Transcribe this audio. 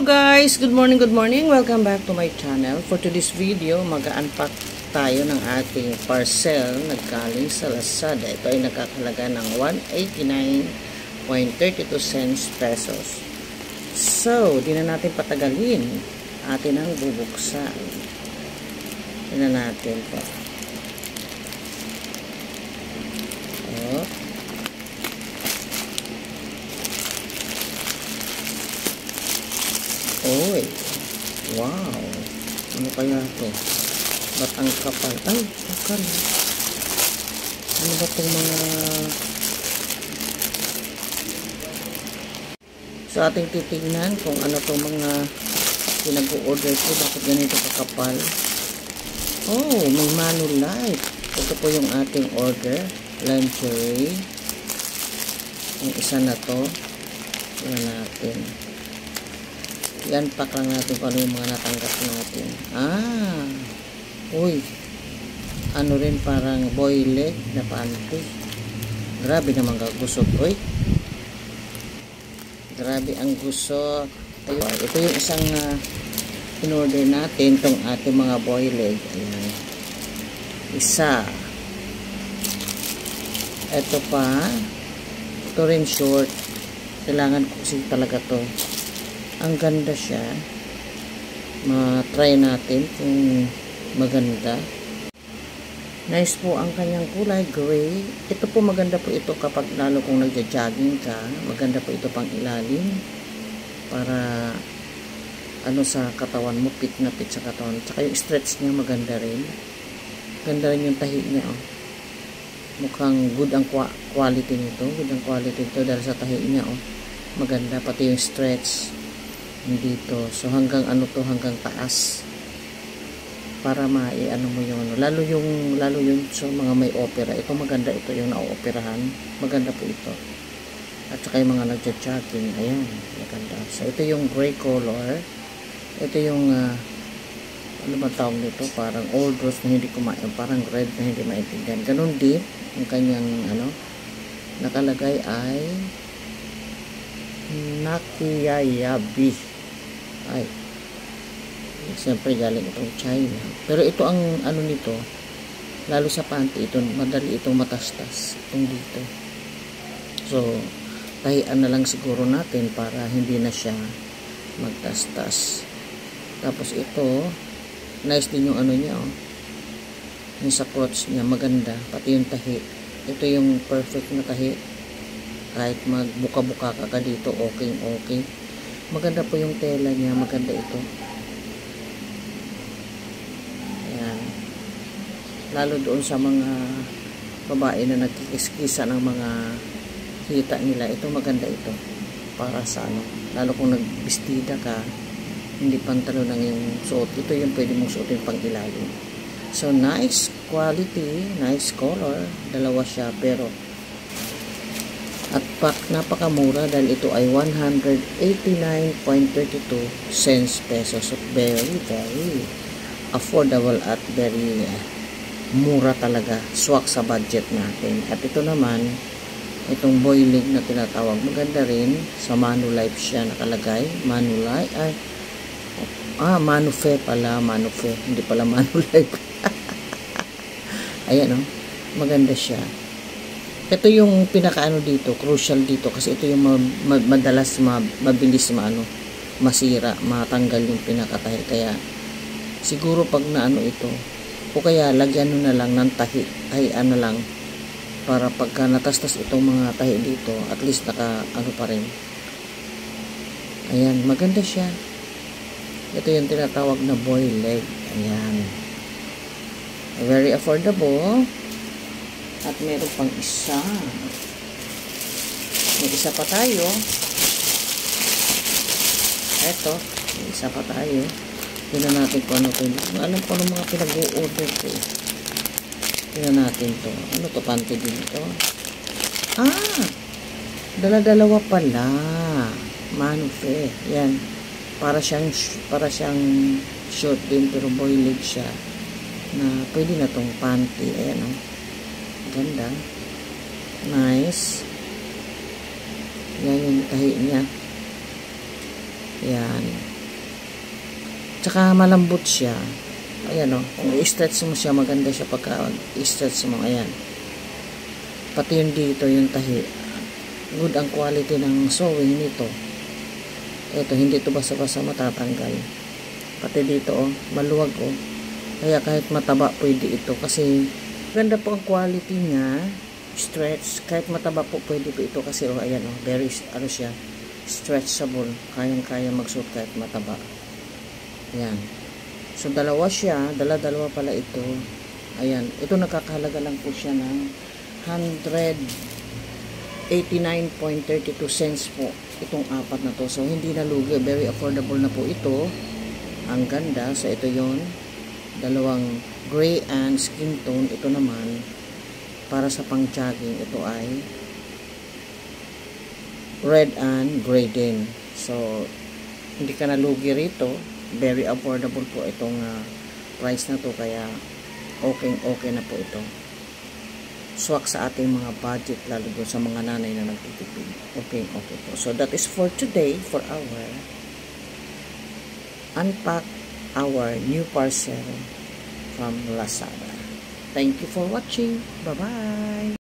Hello guys! Good morning, good morning! Welcome back to my channel. For today's video, mag-unpack tayo ng ating parcel nagkaling sa Lazada. Ito ay nakakalaga ng 189.32 pesos. So, di na natin patagalin. Atin ang bubuksan. Di na natin po. Oh. Oy, wow, ano kaya to? Ba't ang kapal? Ay, kapal. Ano ba itong mga... So, ating titignan kung ano itong mga pinag-o-order ko. Bakit ganito kakapal? Oh, may Manulife. Ito po yung ating order. Lingerie. Yung isa na to. Yan natin. I-unpack lang natin kung ano yung mga natanggap natin. Ah! Uy! Ano rin parang boy leg na panty. Grabe naman gusot. Uy! Grabe ang gusot. Ayun. Ito yung isang in-order natin. Itong ating mga boy leg. Ayan. Isa. Ito pa. Ito rin short. Kailangan ko kasi talaga to. Ang ganda siya. Ma-try natin kung maganda. Nice po ang kanyang kulay, gray. Ito po maganda po ito kapag lalo kung nagja-jogging ka. Maganda po ito pang ilalim. Para ano sa katawan mo, fit na fit sa katawan. Tsaka yung stretch niya maganda rin. Ganda rin yung tahi niya. Oh. Mukhang good ang quality nito. Good ang quality nito dahil sa tahi niya. Oh. Maganda pati yung stretch dito. So hanggang ano to, hanggang taas. Para ano mo yung ano. Lalo yung so mga may opera. Ito maganda ito yung na-operahan. Maganda po ito. At saka yung mga nagja-jogging. Ayan, maganda. So ito yung gray color. Ito yung ano ba tawag nito? Parang old rose na hindi kumain. Parang red na hindi maintindihan. Ganun din ang kanyang ano nakalagay ay Nakiyayabi. Ay, siyempre galing itong China. Pero ito ang ano nito, lalo sa panty, ito, madali itong matastas. Itong dito. So, tahian na lang siguro natin para hindi na siya magtastas. Tapos ito, nice din yung ano niya, oh. Yung sa crotch niya, maganda. Pati yung tahi. Ito yung perfect na tahi. Kahit magbuka-buka ka dito, okay, okay. Maganda po yung tela niya. Maganda ito. Ayan. Lalo doon sa mga babae na nagkikiskisa ng mga hita nila. Ito maganda ito. Para sa ano. Lalo kung nagbistida ka, hindi pantalo ng yung suot. Ito yung pwede mong suotin pang ilalim. So, nice quality. Nice color. Dalawa siya. Pero at napakamura dahil ito ay 189.32 pesos. So, very, very affordable at very mura talaga. Swak sa budget natin. At ito naman, itong boy leg na tinatawag. Maganda rin. Sa Manulife siya nakalagay. Manulife. Ay, Manufe pala. Manufe. Hindi pala Manulife. Ayan, oh. Maganda siya. Ito yung pinakaano dito, crucial dito kasi ito yung madalas mabilis masira, matanggal yung pinakatahi. Kaya siguro pag naano ito, o kaya lagyan na lang ng tahian na lang para pagka natastas itong mga tahi dito, at least naka ano pa rin. Ayan, maganda siya. Ito yung tinatawag na boy leg. Ayan. Very affordable. At meron pang isa. May isa pa tayo. Eto. May isa pa tayo. Tingnan natin kung ano ito. Alam ko ng mga pinag-o-order ko. Tingnan natin to. Ano to? Panty din ito. Ah! Dala-dalawa pala. Manufe. Yan. Para siyang short din pero boy leg siya. Na pwede na tong panty. Ayan o. Ganda. Nice. Yan yung tahi niya. Yan. Tsaka malambot siya. Ayan o, kung i-stretch mo siya, maganda siya pagka i-stretch mo. Ayan. Pati yung dito, yung tahi. Good ang quality ng sewing nito. Ito, hindi ito basa-basa matatanggal. Pati dito o, maluwag o. Kaya kahit mataba, pwede ito. Kasi ganda po ang quality niya. Stretch. Kahit mataba po, pwede po ito. Kasi o, ayan o, very, ano siya, stretchable. Kayang-kaya magsuot kahit mataba. Ayan. So, dalawa siya. Dala-dalawa pala ito. Ayan. Ito nakakahalaga lang po siya ng 189.32 cents po. Itong apat na to. So, hindi na lugi. Very affordable na po ito. Ang ganda. So, ito yon, dalawang gray and skin tone. Ito naman, para sa pang-jogging, ito ay red and gray din. So, hindi ka na lugi rito. Very affordable po itong price na to, kaya okay na po ito. Swak sa ating mga budget, lalo doon sa mga nanay na nagtitipid. Okay po. So that is for today, for our unpack our new parcel from Lazada. Thank you for watching. Bye-bye.